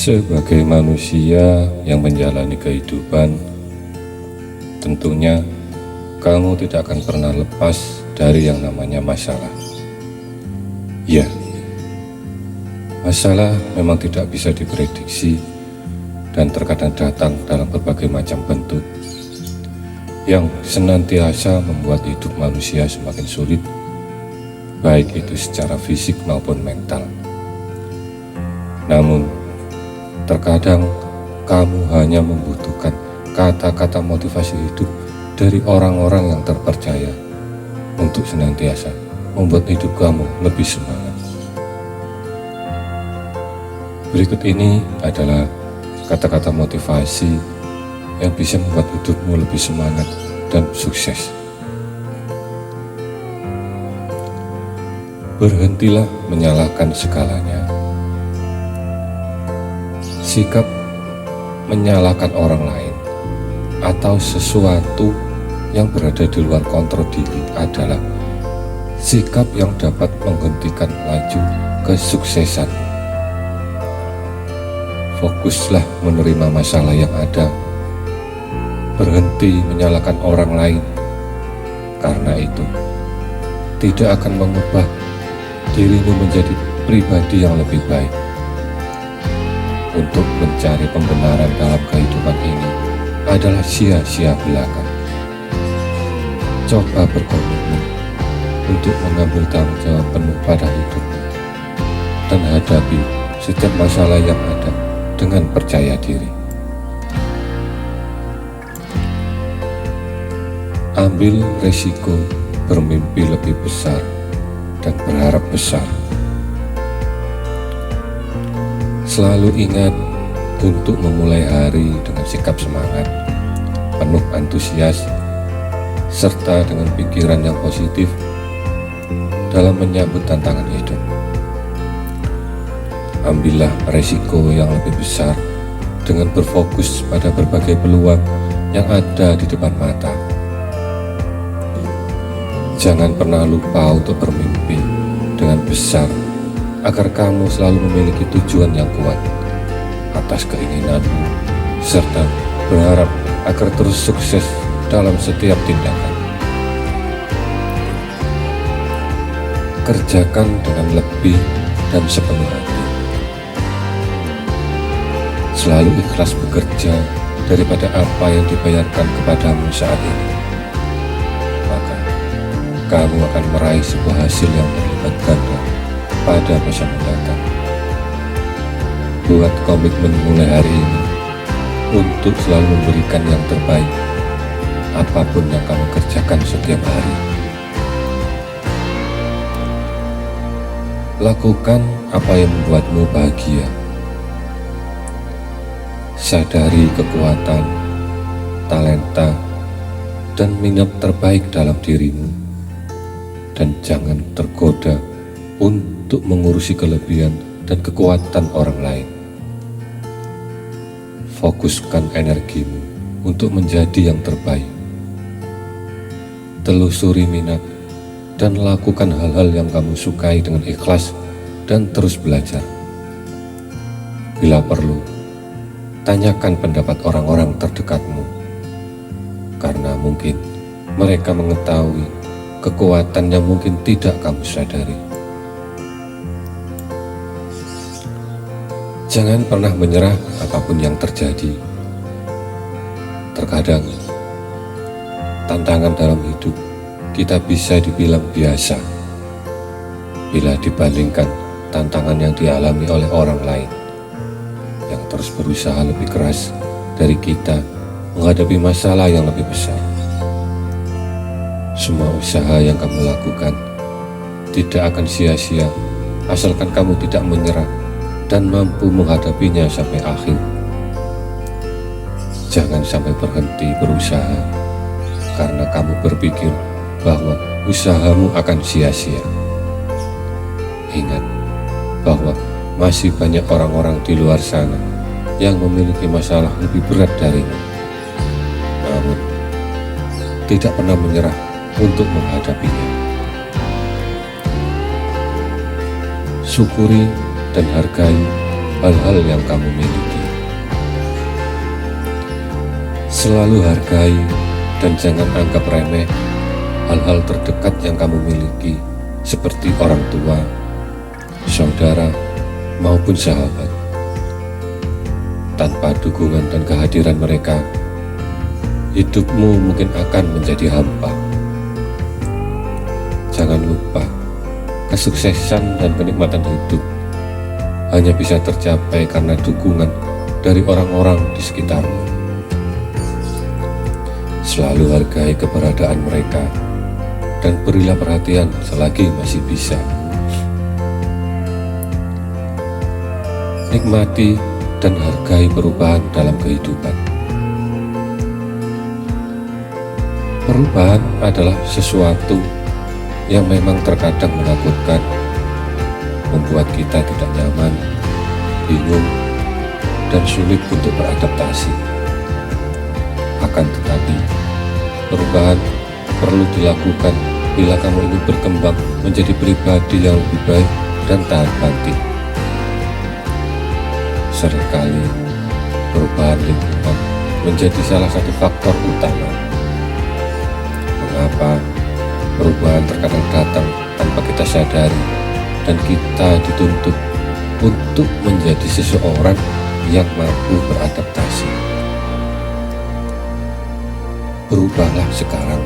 Sebagai manusia yang menjalani kehidupan, tentunya kamu tidak akan pernah lepas dari yang namanya masalah. Ya, masalah memang tidak bisa diprediksi dan terkadang datang dalam berbagai macam bentuk yang senantiasa membuat hidup manusia semakin sulit, baik itu secara fisik maupun mental. Namun, terkadang kamu hanya membutuhkan kata-kata motivasi hidup dari orang-orang yang terpercaya untuk senantiasa membuat hidup kamu lebih semangat. Berikut ini adalah kata-kata motivasi yang bisa membuat hidupmu lebih semangat dan sukses. Berhentilah menyalahkan segalanya. Sikap menyalahkan orang lain atau sesuatu yang berada di luar kontrol diri adalah sikap yang dapat menghentikan laju kesuksesan. Fokuslah menerima masalah yang ada. Berhenti menyalahkan orang lain, karena itu tidak akan mengubah dirimu menjadi pribadi yang lebih baik. Untuk mencari pembenaran dalam kehidupan ini adalah sia-sia belaka. Coba berkomitmen untuk mengambil tanggung jawab penuh pada hidupmu dan hadapi setiap masalah yang ada dengan percaya diri. Ambil resiko bermimpi lebih besar dan berharap besar. Selalu ingat untuk memulai hari dengan sikap semangat, penuh antusias, serta dengan pikiran yang positif dalam menyambut tantangan hidup. Ambillah resiko yang lebih besar dengan berfokus pada berbagai peluang yang ada di depan mata. Jangan pernah lupa untuk bermimpi dengan besar agar kamu selalu memiliki tujuan yang kuat atas keinginanmu, serta berharap agar terus sukses dalam setiap tindakan. Kerjakan dengan lebih dan sepenuh hati. Selalu ikhlas bekerja daripada apa yang dibayarkan kepadamu saat ini. Maka kamu akan meraih sebuah hasil yang berlipat ganda pada masa mendatang. Buat komitmen mulai hari ini untuk selalu memberikan yang terbaik apapun yang kamu kerjakan setiap hari. Lakukan apa yang membuatmu bahagia. Sadari kekuatan, talenta, dan minat terbaik dalam dirimu, dan jangan tergoda untuk mengurusi kelebihan dan kekuatan orang lain. Fokuskan energimu untuk menjadi yang terbaik. Telusuri minat dan lakukan hal-hal yang kamu sukai dengan ikhlas dan terus belajar. Bila perlu, tanyakan pendapat orang-orang terdekatmu, karena mungkin mereka mengetahui kekuatan yang mungkin tidak kamu sadari. Jangan pernah menyerah apapun yang terjadi. Terkadang, tantangan dalam hidup kita bisa dibilang biasa bila dibandingkan tantangan yang dialami oleh orang lain yang terus berusaha lebih keras dari kita menghadapi masalah yang lebih besar. Semua usaha yang kamu lakukan tidak akan sia-sia asalkan kamu tidak menyerah dan mampu menghadapinya sampai akhir. Jangan sampai berhenti berusaha karena kamu berpikir bahwa usahamu akan sia-sia. Ingat bahwa masih banyak orang-orang di luar sana yang memiliki masalah lebih berat darimu, namun tidak pernah menyerah untuk menghadapinya. Syukuri dan hargai hal-hal yang kamu miliki. Selalu hargai dan jangan anggap remeh hal-hal terdekat yang kamu miliki, seperti orang tua, saudara, maupun sahabat. Tanpa dukungan dan kehadiran mereka, hidupmu mungkin akan menjadi hampa. Jangan lupa, kesuksesan dan kenikmatan hidup hanya bisa tercapai karena dukungan dari orang-orang di sekitarmu. Selalu hargai keberadaan mereka dan berilah perhatian selagi masih bisa. Nikmati dan hargai perubahan dalam kehidupan. Perubahan adalah sesuatu yang memang terkadang menakutkan, membuat kita tidak nyaman, bingung, dan sulit untuk beradaptasi. Akan tetapi, perubahan perlu dilakukan bila kamu ingin berkembang menjadi pribadi yang lebih baik dan tahan banting. Seringkali, perubahan lingkungan menjadi salah satu faktor utama. Mengapa perubahan terkadang datang tanpa kita sadari dan kita dituntut untuk menjadi seseorang yang mampu beradaptasi. Berubahlah sekarang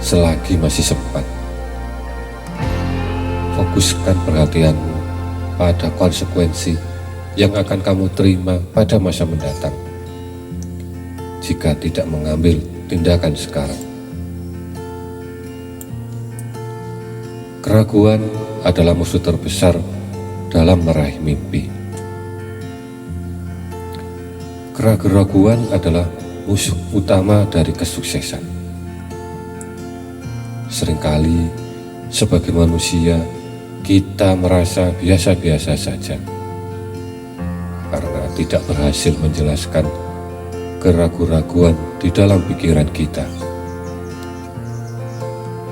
selagi masih sempat. Fokuskan perhatianmu pada konsekuensi yang akan kamu terima pada masa mendatang jika tidak mengambil tindakan sekarang. Keraguan adalah musuh terbesar dalam meraih mimpi. Keraguan adalah musuh utama dari kesuksesan. Seringkali, sebagai manusia, kita merasa biasa-biasa saja karena tidak berhasil menjelaskan keraguan di dalam pikiran kita.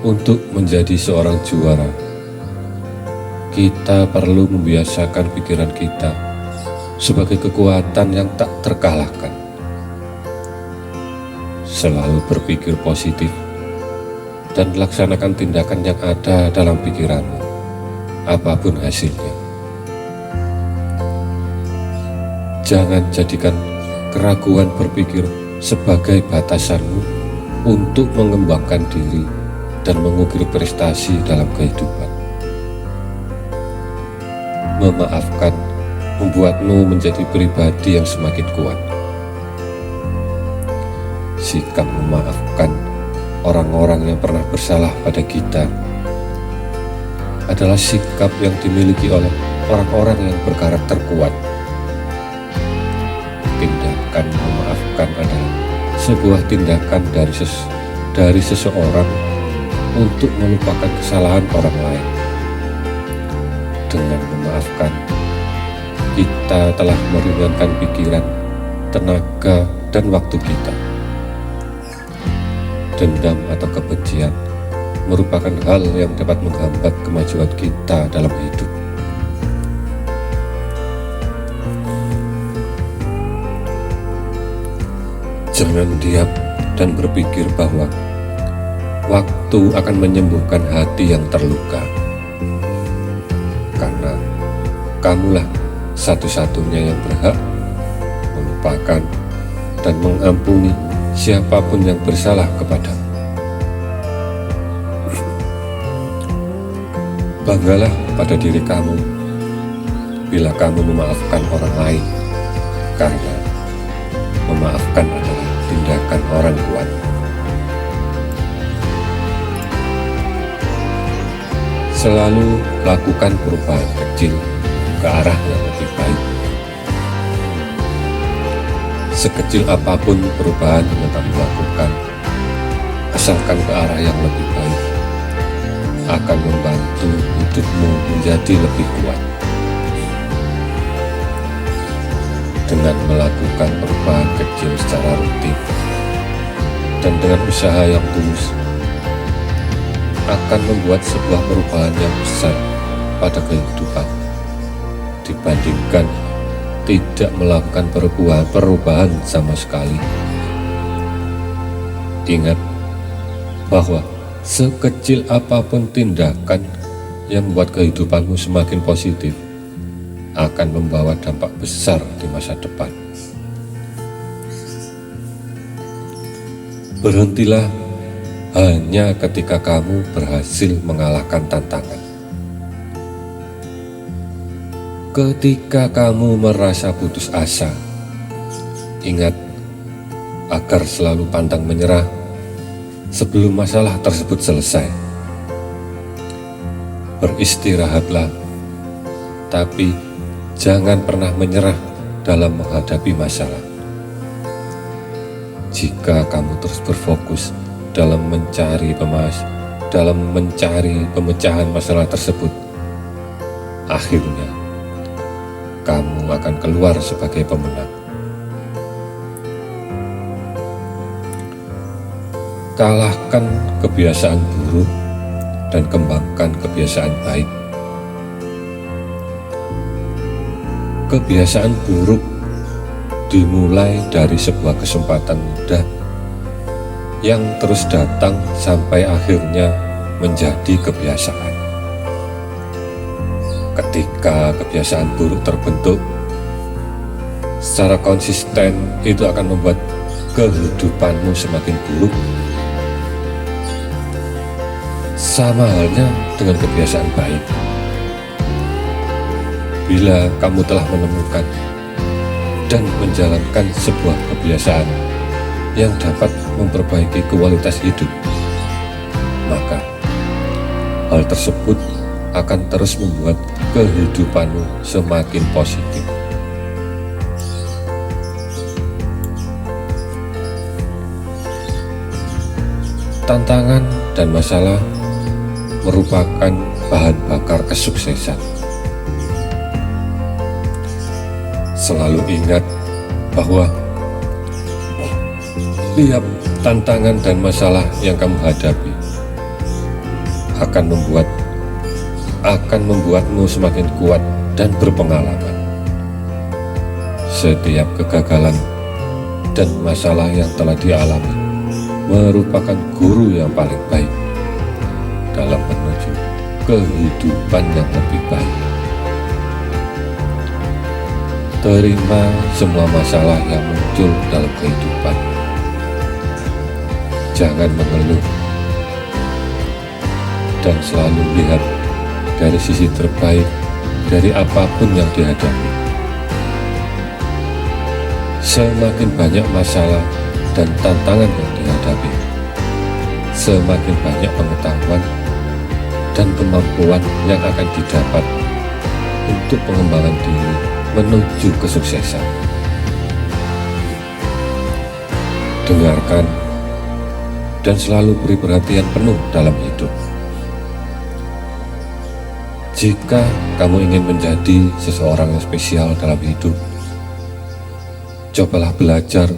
Untuk menjadi seorang juara, kita perlu membiasakan pikiran kita sebagai kekuatan yang tak terkalahkan. Selalu berpikir positif dan laksanakan tindakan yang ada dalam pikiranmu, apapun hasilnya. Jangan jadikan keraguan berpikir sebagai batasanmu untuk mengembangkan diri dan mengukir prestasi dalam kehidupan. Memaafkan membuatmu menjadi pribadi yang semakin kuat. Sikap memaafkan orang-orang yang pernah bersalah pada kita adalah sikap yang dimiliki oleh orang-orang yang berkarakter kuat. Tindakan memaafkan adalah sebuah tindakan dari seseorang untuk melupakan kesalahan orang lain. Dengan memaafkan, kita telah meringankan pikiran, tenaga, dan waktu kita. Dendam atau kebencian merupakan hal yang dapat menghambat kemajuan kita dalam hidup. Jangan diam dan berpikir bahwa waktu akan menyembuhkan hati yang terluka, karena kamulah satu-satunya yang berhak melupakan dan mengampuni siapapun yang bersalah kepadamu. Banggalah pada diri kamu bila kamu memaafkan orang lain, karena memaafkan adalah tindakan orang kuat. Selalu lakukan perubahan kecil ke arah yang lebih baik. Sekecil apapun perubahan yang kamu lakukan, asalkan ke arah yang lebih baik, akan membantu hidupmu menjadi lebih kuat. Dengan melakukan perubahan kecil secara rutin dan dengan usaha yang tulus, akan membuat sebuah perubahan yang besar pada kehidupan dibandingkan tidak melakukan perubahan sama sekali. Ingat bahwa sekecil apapun tindakan yang membuat kehidupanmu semakin positif akan membawa dampak besar di masa depan. Berhentilah hanya ketika kamu berhasil mengalahkan tantangan. Ketika kamu merasa putus asa, ingat agar selalu pantang menyerah sebelum masalah tersebut selesai. Beristirahatlah, tapi jangan pernah menyerah dalam menghadapi masalah. Jika kamu terus berfokus dalam mencari pemecahan masalah tersebut, akhirnya kamu akan keluar sebagai pemenang. Kalahkan kebiasaan buruk dan kembangkan kebiasaan baik. Kebiasaan buruk dimulai dari sebuah kesempatan mudah yang terus datang sampai akhirnya menjadi kebiasaan. Ketika kebiasaan buruk terbentuk secara konsisten, itu akan membuat kehidupanmu semakin buruk. Sama halnya dengan kebiasaan baik. Bila kamu telah menemukan dan menjalankan sebuah kebiasaan yang dapat memperbaiki kualitas hidup, maka hal tersebut akan terus membuat kehidupanmu semakin positif. Tantangan dan masalah merupakan bahan bakar kesuksesan. Selalu ingat bahwa tiap tantangan dan masalah yang kamu hadapi akan membuatmu semakin kuat dan berpengalaman. Setiap kegagalan dan masalah yang telah dialami merupakan guru yang paling baik dalam menuju kehidupan yang lebih baik. Terima semua masalah yang muncul dalam kehidupan. Jangan mengeluh dan selalu lihat dari sisi terbaik dari apapun yang dihadapi. Semakin banyak masalah dan tantangan yang dihadapi, semakin banyak pengetahuan dan kemampuan yang akan didapat untuk pengembangan diri menuju kesuksesan. Dengarkan dan selalu beri perhatian penuh dalam hidup. Jika kamu ingin menjadi seseorang yang spesial dalam hidup, cobalah belajar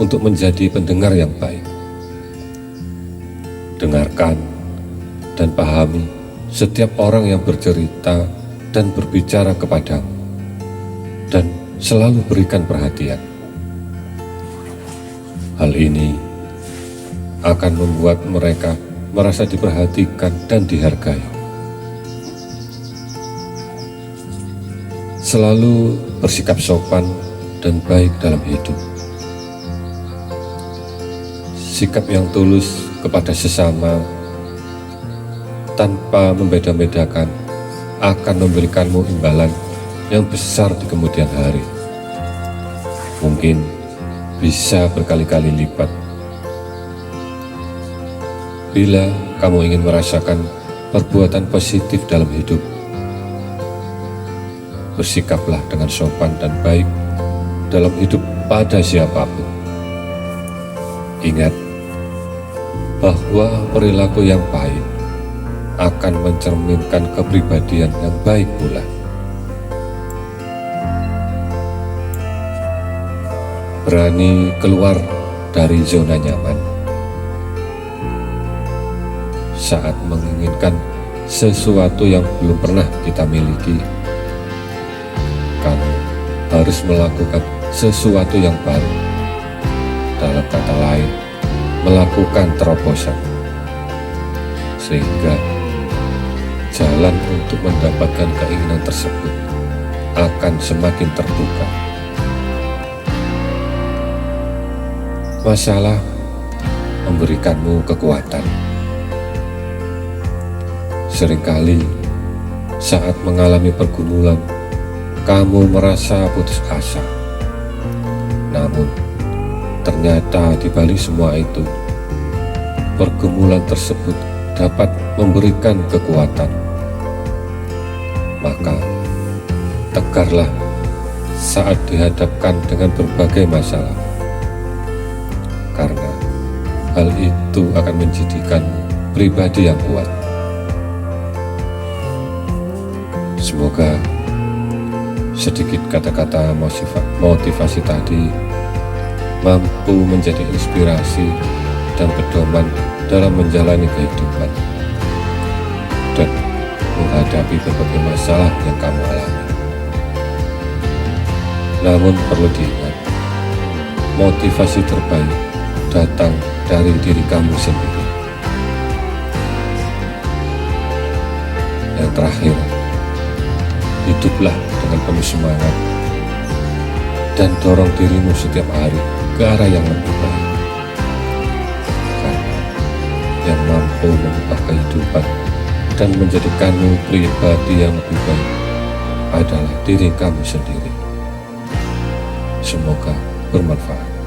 untuk menjadi pendengar yang baik. Dengarkan dan pahami setiap orang yang bercerita dan berbicara kepadamu, dan selalu berikan perhatian. Hal ini akan membuat mereka merasa diperhatikan dan dihargai. Selalu bersikap sopan dan baik dalam hidup. Sikap yang tulus kepada sesama tanpa membeda-bedakan akan memberikanmu imbalan yang besar di kemudian hari. Mungkin bisa berkali-kali lipat. Bila kamu ingin merasakan perbuatan positif dalam hidup, bersikaplah dengan sopan dan baik dalam hidup pada siapapun. Ingat bahwa perilaku yang baik akan mencerminkan kepribadian yang baik pula. Berani keluar dari zona nyaman. Saat menginginkan sesuatu yang belum pernah kita miliki, kamu harus melakukan sesuatu yang baru. Dalam kata lain, melakukan terobosan. Sehingga jalan untuk mendapatkan keinginan tersebut akan semakin terbuka. Masalah memberikanmu kekuatan. Seringkali saat mengalami pergumulan, kamu merasa putus asa. Namun, ternyata di balik semua itu, pergumulan tersebut dapat memberikan kekuatan. Maka, tegarlah saat dihadapkan dengan berbagai masalah, karena hal itu akan menjadikanmu pribadi yang kuat. Semoga sedikit kata-kata motivasi tadi mampu menjadi inspirasi dan pedoman dalam menjalani kehidupan dan menghadapi berbagai masalah yang kamu alami. Namun perlu diingat, motivasi terbaik datang dari diri kamu sendiri. Yang terakhir, hiduplah dengan penuh semangat dan dorong dirimu setiap hari ke arah yang lebih baik. Karena yang mampu mengubah kehidupan dan menjadikanmu pribadi yang lebih baik adalah diri kamu sendiri. Semoga bermanfaat.